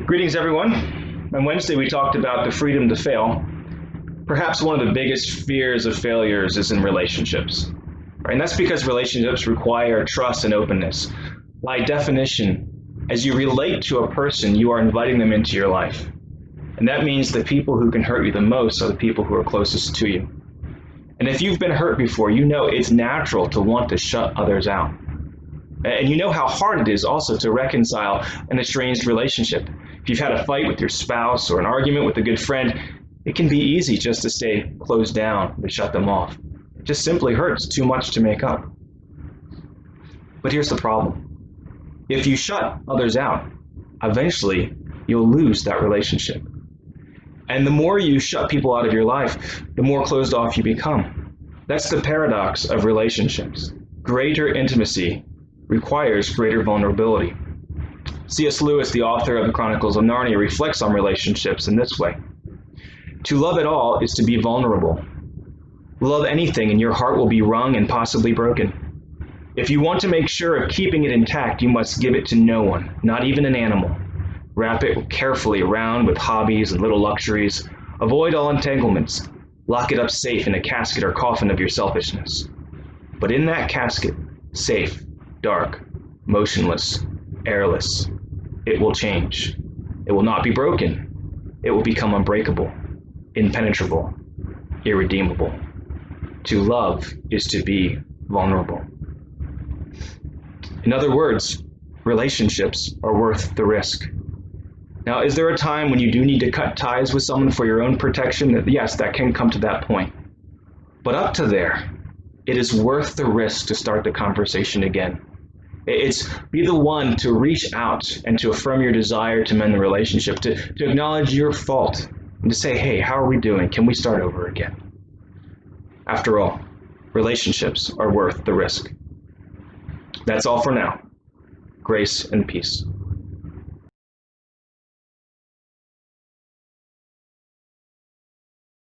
Greetings, everyone. On Wednesday, we talked about the freedom to fail. Perhaps one of the biggest fears of failures is in relationships. Right? And that's because relationships require trust and openness. By definition, as you relate to a person, you are inviting them into your life. And that means the people who can hurt you the most are the people who are closest to you. And if you've been hurt before, you know it's natural to want to shut others out. And you know how hard it is also to reconcile an estranged relationship. If you've had a fight with your spouse or an argument with a good friend, it can be easy just to stay closed down, to shut them off. It just simply hurts too much to make up. But here's the problem. If you shut others out, eventually you'll lose that relationship. And the more you shut people out of your life, the more closed off you become. That's the paradox of relationships. Greater intimacy requires greater vulnerability. C.S. Lewis, the author of the Chronicles of Narnia, reflects on relationships in this way. To love at all is to be vulnerable. Love anything and your heart will be wrung and possibly broken. If you want to make sure of keeping it intact, you must give it to no one, not even an animal. Wrap it carefully around with hobbies and little luxuries. Avoid all entanglements. Lock it up safe in a casket or coffin of your selfishness. But in that casket, safe, dark, motionless, airless, it will change. It will not be broken. It will become unbreakable, impenetrable, irredeemable. To love is to be vulnerable. In other words, relationships are worth the risk. Now, is there a time when you do need to cut ties with someone for your own protection? Yes, that can come to that point. But up to there, it is worth the risk to start the conversation again. It's be the one to reach out and to affirm your desire to mend the relationship, to acknowledge your fault, and to say, hey, how are we doing? Can we start over again? After all, relationships are worth the risk. That's all for now. Grace and peace.